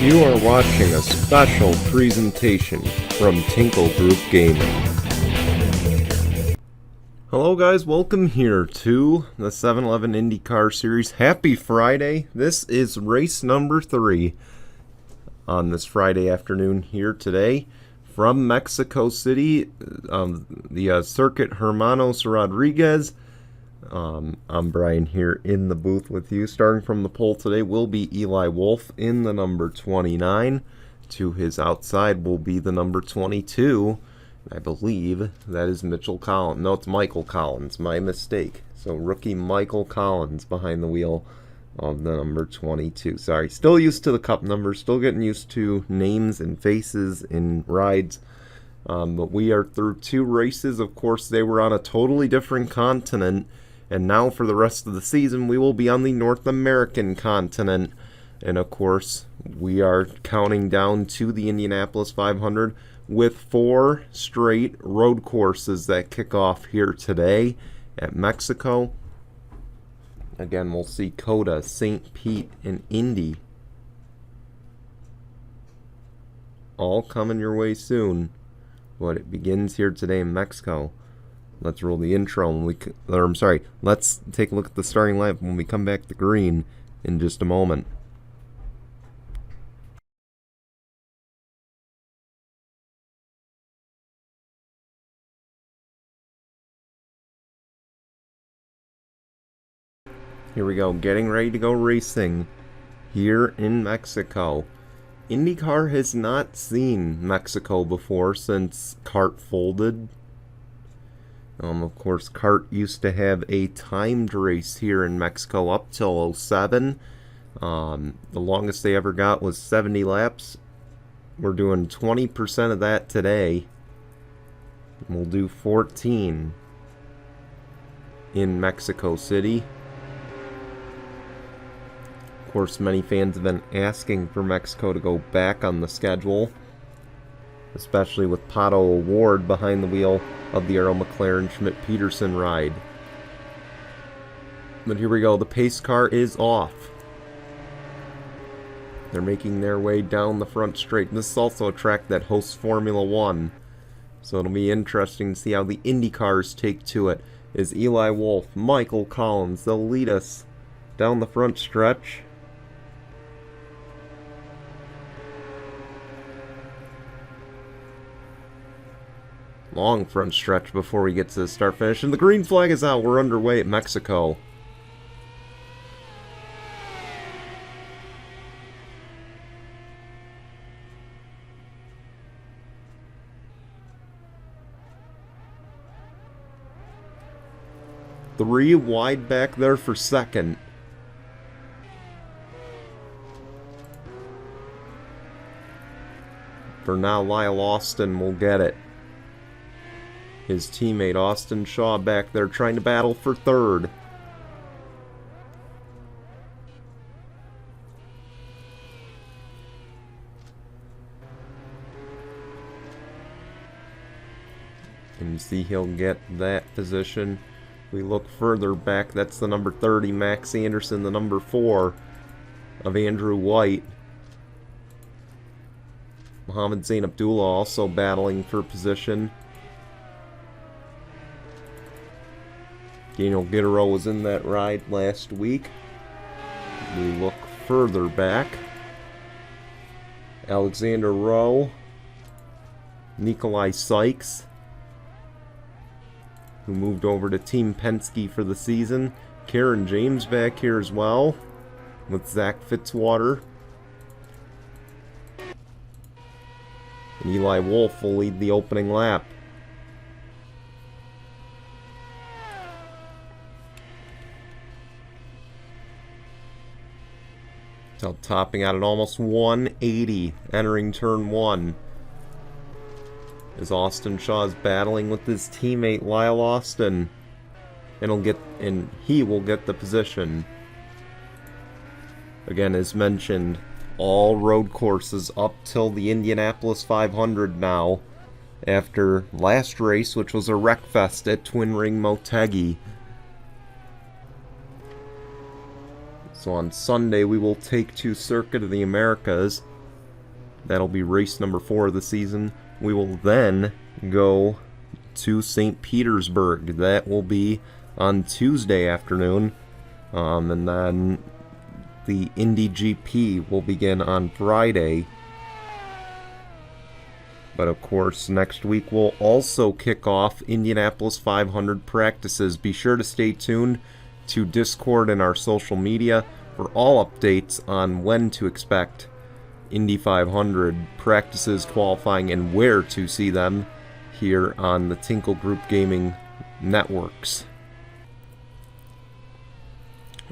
You are watching a special presentation from Tinkle Group Gaming. Hello guys, welcome here to the 7-Eleven IndyCar Series. Happy Friday. This is race number 3 on this Friday afternoon here today from Mexico City, the Circuit Hermanos Rodriguez. I'm Brian here in the booth with you. Starting from the pole today will be Eli Wolf in the number 29. To his outside will be the number 22. I believe that is Mitchell Collins. No, it's Michael Collins. My mistake. So rookie Michael Collins behind the wheel of the number 22. Sorry, still used to the cup numbers. Still getting used to names and faces in rides. But we are through 2 races. Of course, they were on a totally different continent. And now for the rest of the season, we will be on the North American continent. And of course, we are counting down to the Indianapolis 500 with 4 straight road courses that kick off here today at Mexico. Again, we'll see COTA, St. Pete, and Indy all coming your way soon. But it begins here today in Mexico. Let's roll the intro let's take a look at the starting lineup when we come back to green in just a moment. Here we go, getting ready to go racing here in Mexico. IndyCar has not seen Mexico before since CART folded. Of course, CART used to have a timed race here in Mexico up till 07. The longest they ever got was 70 laps. We're doing 20% of that today. We'll do 14 in Mexico City. Of course, many fans have been asking for Mexico to go back on the schedule, especially with Pato O'Ward behind the wheel of the Arrow McLaren Schmidt-Peterson ride. But here we go, the pace car is off. They're making their way down the front straight. This is also a track that hosts Formula 1, so it'll be interesting to see how the Indy cars take to it. Is Eli Wolf, Michael Collins, they'll lead us down the front stretch. Long front stretch before we get to the start finish, and the green flag is out. We're underway at Mexico. Three wide back there for second. For now, Lyle Austin will get it. His teammate Austin Shaw back there trying to battle for third. And you see he'll get that position. We look further back, that's the number 30, Max Anderson, the number 4 of Andrew White. Mohammed Zain Abdullah also battling for position. Daniel Guerrero was in that ride last week. We look further back. Alexander Rowe. Nikolai Sykes, who moved over to Team Penske for the season. Karen James back here as well, with Zach Fitzwater. And Eli Wolf will lead the opening lap. So topping out at almost 180, entering turn 1. As Austin Shaw is battling with his teammate Lyle Austin, and he will get the position. Again, as mentioned, all road courses up till the Indianapolis 500 now, after last race, which was a wreckfest at Twin Ring Motegi. So on Sunday, we will take to Circuit of the Americas That'll be race number 4 of the season. We will then go to St. Petersburg. That will be on Tuesday afternoon. And then the Indy GP will begin on Friday. But of course, next week we'll also kick off Indianapolis 500 practices. Be sure to stay tuned to Discord and our social media for all updates on when to expect Indy 500 practices, qualifying, and where to see them here on the Tinkle Group Gaming networks.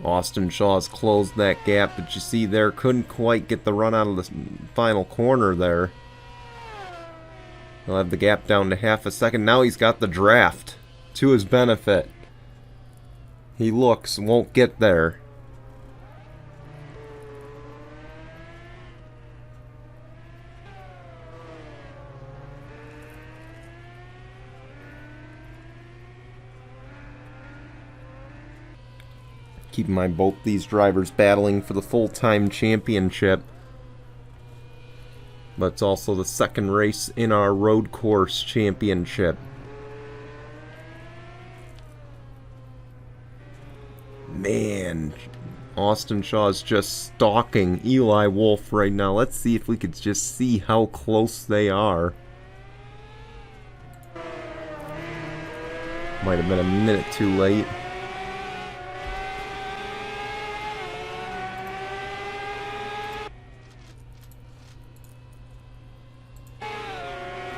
Austin Shaw's closed that gap, but you see there, couldn't quite get the run out of the final corner there. He'll have the gap down to half a second. Now he's got the draft to his benefit. He looks, won't get there. Keep in mind, both these drivers battling for the full-time championship. But it's also the second race in our road course championship. Man, Austin Shaw's just stalking Eli Wolf right now. Let's see if we could just see how close they are. Might have been a minute too late.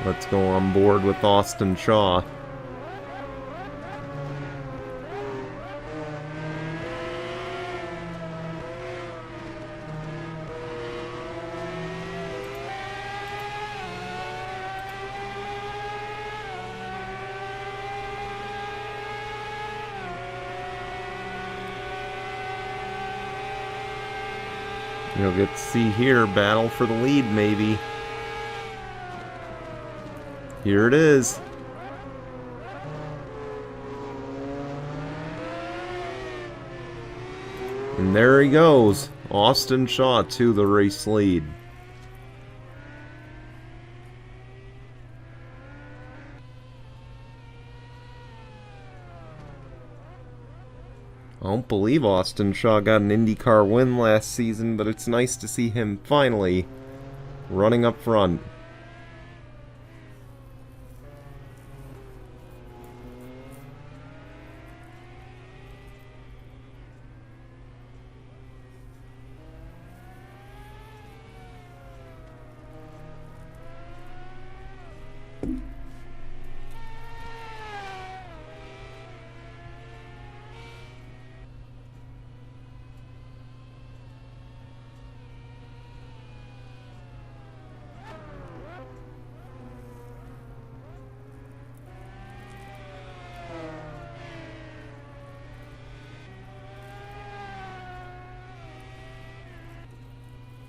Let's go on board with Austin Shaw. You'll get to see here, battle for the lead maybe. Here it is. And there he goes. Austin Shaw to the race lead. I don't believe Austin Shaw got an IndyCar win last season, but it's nice to see him finally running up front.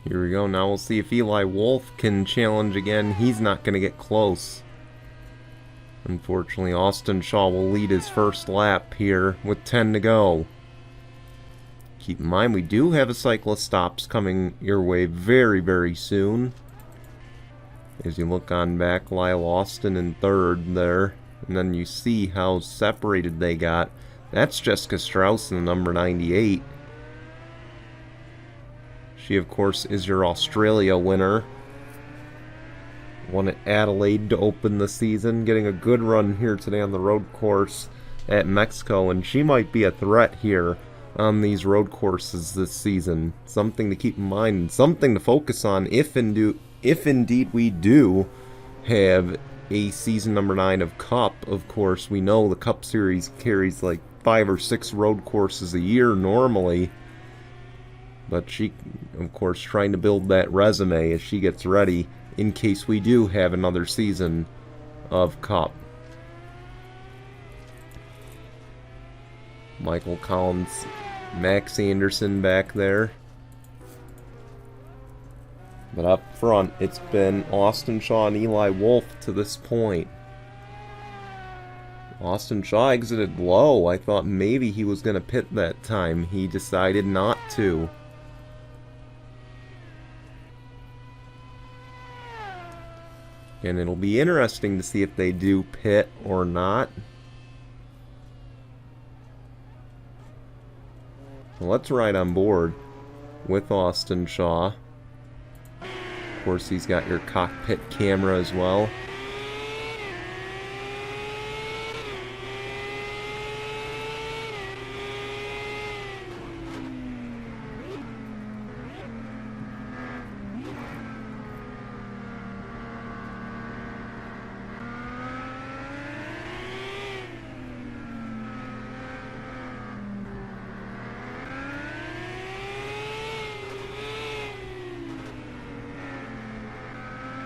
Here we go. Now we'll see if Eli Wolf can challenge again. He's not going to get close. Unfortunately, Austin Shaw will lead his first lap here with 10 to go. Keep in mind, we do have a cyclist stops coming your way very, very soon. As you look on back, Lyle Austin in third there. And then you see how separated they got. That's Jessica Strauss in the number 98. She, of course, is your Australia winner. Won at Adelaide to open the season. Getting a good run here today on the road course at Mexico. And she might be a threat here on these road courses this season. Something to keep in mind and something to focus on if indeed we do have a season number 9 of Cup. Of course, we know the Cup Series carries like 5 or 6 road courses a year normally. But she, of course, trying to build that resume as she gets ready in case we do have another season of Cup. Michael Collins, Max Anderson back there. But up front, it's been Austin Shaw and Eli Wolf to this point. Austin Shaw exited low. I thought maybe he was going to pit that time. He decided not to. And it'll be interesting to see if they do pit or not. So let's ride on board with Austin Shaw. Of course, he's got your cockpit camera as well.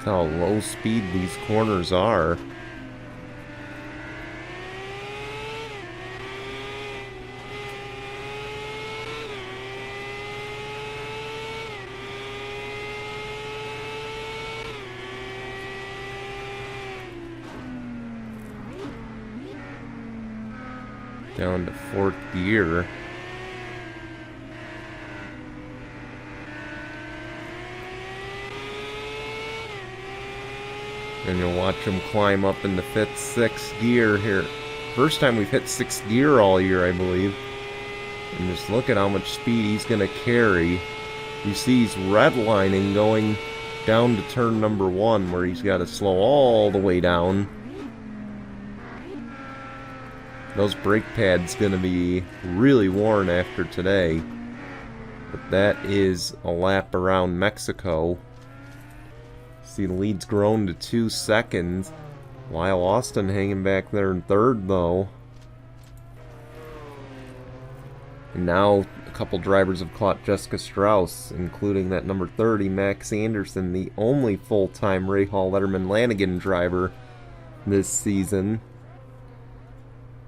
How low speed these corners are. Down to 4th gear. And you'll watch him climb up into 5th, 6th gear here. First time we've hit 6th gear all year, I believe. And just look at how much speed he's going to carry. You see he's redlining going down to turn number 1, where he's got to slow all the way down. Those brake pads going to be really worn after today. But that is a lap around Mexico. See, the lead's grown to 2 seconds. Lyle Austin hanging back there in 3rd, though. And now a couple drivers have caught Jessica Strauss, including that number 30, Max Anderson, the only full-time Ray Hall Letterman Lanigan driver this season.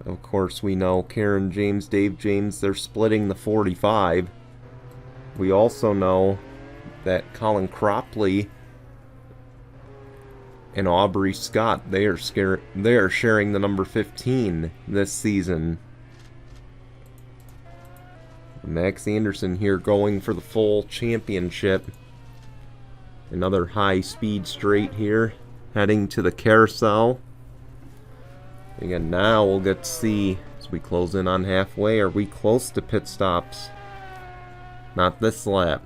Of course, we know Karen James, Dave James, they're splitting the 45. We also know that Colin Cropley and Aubrey Scott, they are sharing the number 15 this season. Max Anderson here going for the full championship. Another high-speed straight here, heading to the carousel. Again, now we'll get to see, as we close in on halfway, are we close to pit stops? Not this lap.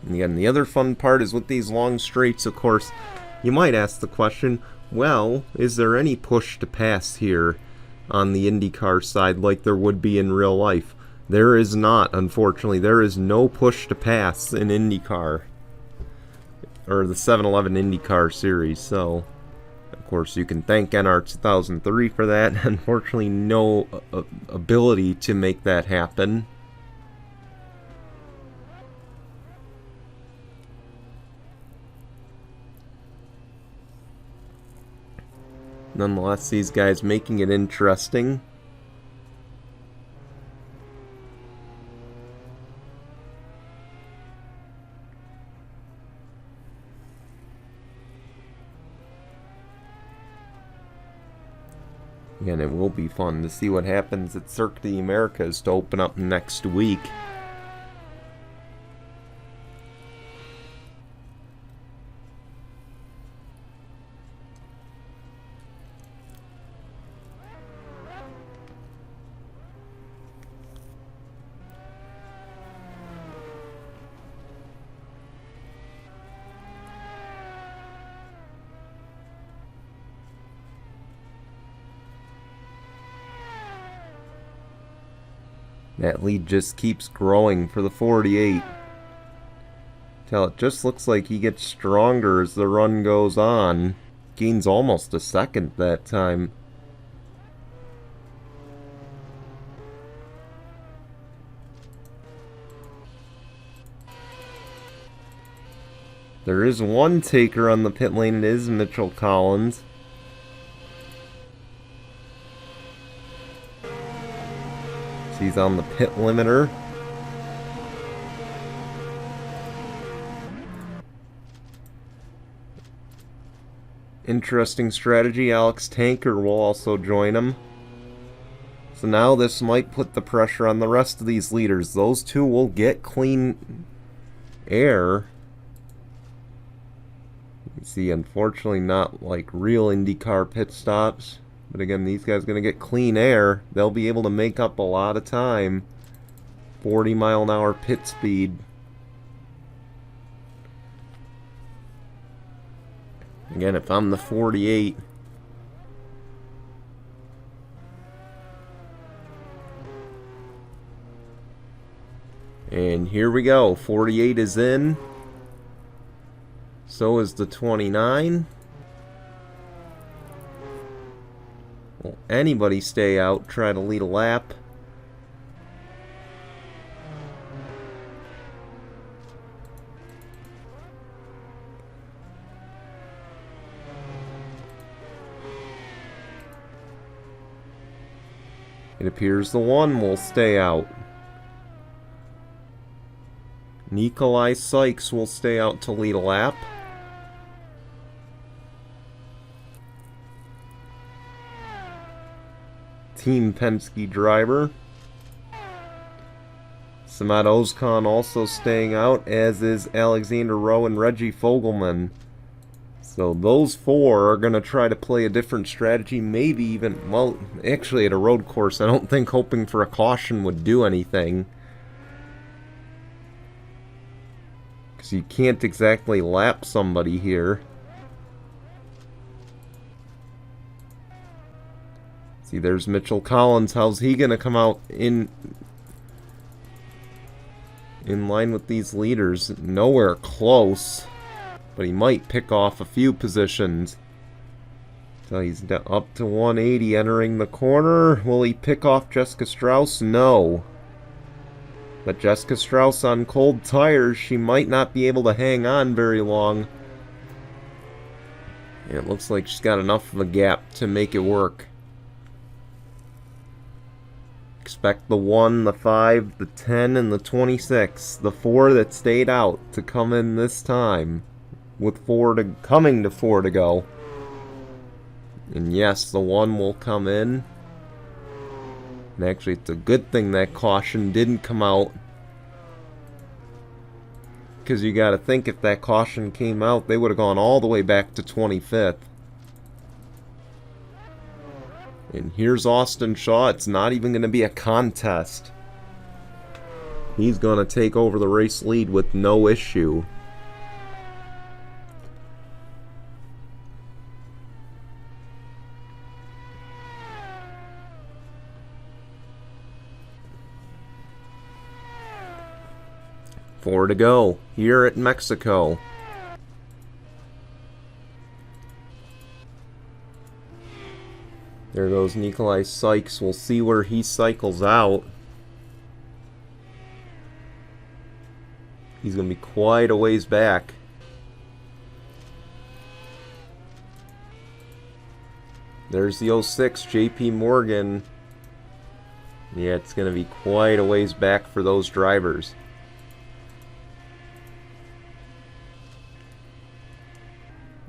And again, the other fun part is with these long straights, of course, you might ask the question, well, is there any push to pass here on the IndyCar side like there would be in real life? There is not, unfortunately. There is no push to pass in IndyCar, or the 7-Eleven IndyCar series. So, of course, you can thank NR 2003 for that. Unfortunately, no ability to make that happen. Nonetheless, these guys making it interesting. Again, it will be fun to see what happens at Circuit of the Americas to open up next week. That lead just keeps growing for the 48. Till it just looks like he gets stronger as the run goes on. Gains almost a second that time. There is one taker on the pit lane. It is Mitchell Collins. He's on the pit limiter. Interesting strategy. Alex Tanker will also join him. So now this might put the pressure on the rest of these leaders. Those two will get clean air. You see, unfortunately not like real IndyCar pit stops. But again, these guys are going to get clean air. They'll be able to make up a lot of time. 40-mile-an-hour pit speed. Again, if I'm the 48... And here we go. 48 is in. So is the 29. Will anybody stay out? Try to lead a lap. It appears the 1 will stay out. Nikolai Sykes will stay out to lead a lap. Team Penske driver. Samat Ozkan also staying out, as is Alexander Rowe and Reggie Fogelman. So those 4 are going to try to play a different strategy, maybe even, well, actually at a road course, I don't think hoping for a caution would do anything. Because you can't exactly lap somebody here. See, there's Mitchell Collins. How's he going to come out in line with these leaders? Nowhere close. But he might pick off a few positions. So he's up to 180 entering the corner. Will he pick off Jessica Strauss? No. But Jessica Strauss on cold tires, she might not be able to hang on very long. And it looks like she's got enough of a gap to make it work. Expect the 1, the 5, the 10, and the 26. The 4 that stayed out to come in this time. With coming to 4 to go. And yes, the 1 will come in. And actually, it's a good thing that caution didn't come out. Because you got to think, if that caution came out, they would have gone all the way back to 25th. And here's Austin Shaw. It's not even going to be a contest. He's going to take over the race lead with no issue. Four to go here at Mexico. There goes Nikolai Sykes. We'll see where he cycles out. He's going to be quite a ways back. There's the 06, JP Morgan. Yeah, it's going to be quite a ways back for those drivers.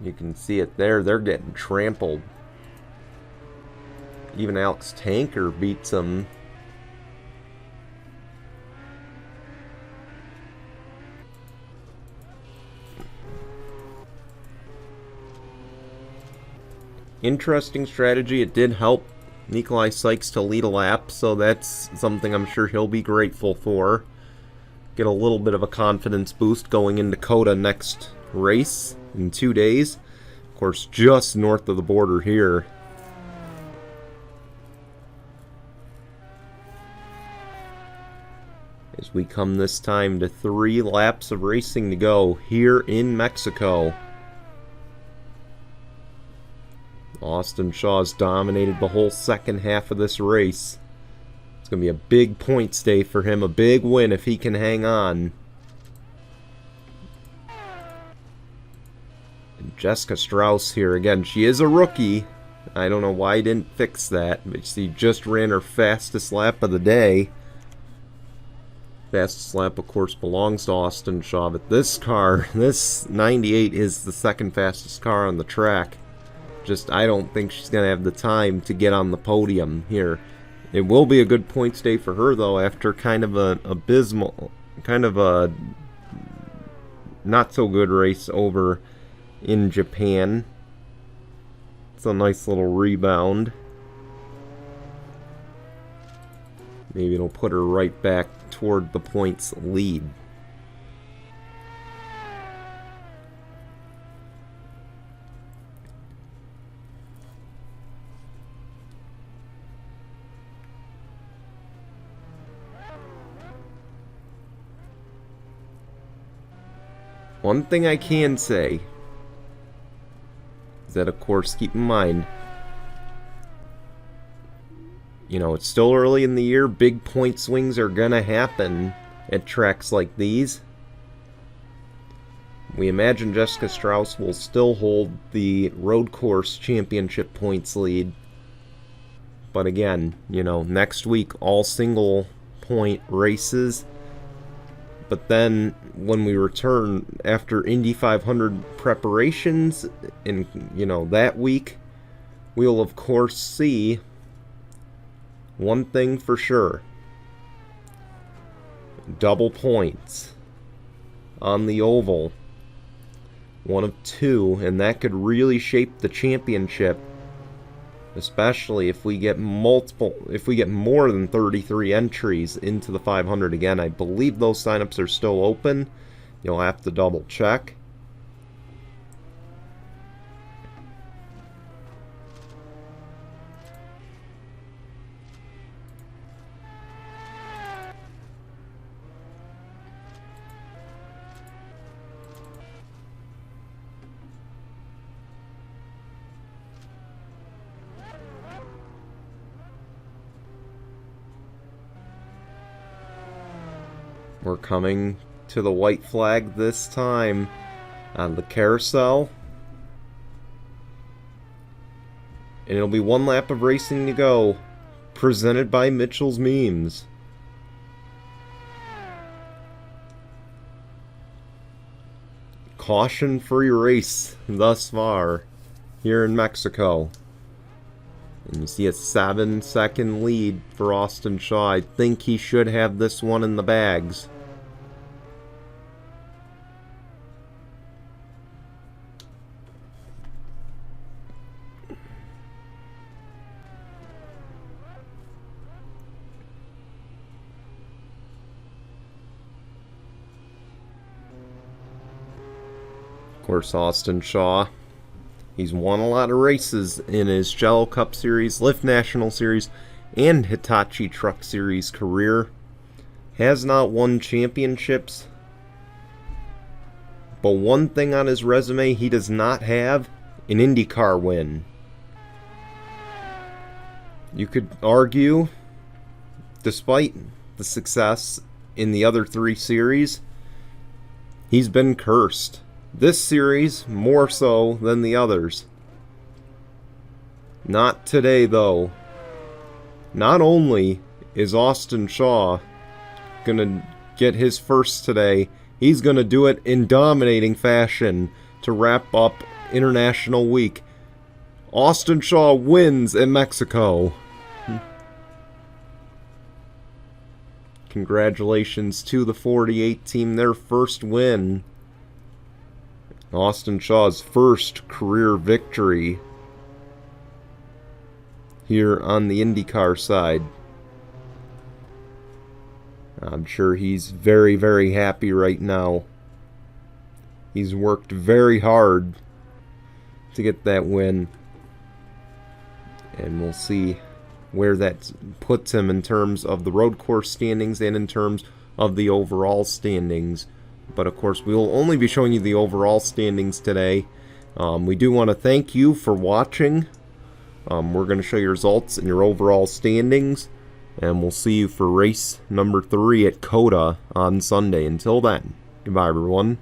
You can see it there. They're getting trampled. Even Alex Tanker beats them. Interesting strategy. It did help Nikolai Sykes to lead a lap, so that's something I'm sure he'll be grateful for. Get a little bit of a confidence boost going into COTA next race in 2 days. Of course, just north of the border here. As we come this time to 3 laps of racing to go here in Mexico. Austin Shaw's dominated the whole second half of this race. It's going to be a big points day for him, a big win if he can hang on. And Jessica Strauss here again. She is a rookie. I don't know why he didn't fix that, but she just ran her fastest lap of the day. Fastest lap, of course, belongs to Austin Shaw, but this car, this 98 is the second fastest car on the track. Just, I don't think she's going to have the time to get on the podium here. It will be a good points day for her, though, after kind of an abysmal, kind of a not so good race over in Japan. It's a nice little rebound. Maybe it'll put her right back toward the points lead. One thing I can say is that, of course, keep in mind, you know, it's still early in the year. Big point swings are going to happen at tracks like these. We imagine Jessica Strauss will still hold the road course championship points lead. But again, you know, next week, all single point races. But then when we return after Indy 500 preparations in, you know, that week, we'll of course see one thing for sure. Double points on the oval. One of two, and that could really shape the championship. Especially if we get more than 33 entries into the 500 again. I believe those signups are still open. You'll have to double check. We're coming to the white flag this time on the carousel. And it'll be one lap of racing to go. Presented by Mitchell's Memes. Caution-free race thus far here in Mexico. And you see a 7-second lead for Austin Shaw. I think he should have this one in the bags. Of course, Austin Shaw, he's won a lot of races in his Jello Cup Series, Lift National Series, and Hitachi Truck Series career. Has not won championships. But one thing on his resume, he does not have an IndyCar win. You could argue, despite the success in the other three series, he's been cursed. This series, more so than the others. Not today, though. Not only is Austin Shaw gonna get his first today, he's gonna do it in dominating fashion to wrap up International Week. Austin Shaw wins in Mexico. Congratulations to the 48 team, their first win. Austin Shaw's first career victory here on the IndyCar side. I'm sure he's very, very happy right now. He's worked very hard to get that win. And we'll see where that puts him in terms of the road course standings and in terms of the overall standings. But of course, we will only be showing you the overall standings today. We do want to thank you for watching. We're going to show you results and your overall standings. And we'll see you for race number 3 at COTA on Sunday. Until then, goodbye everyone.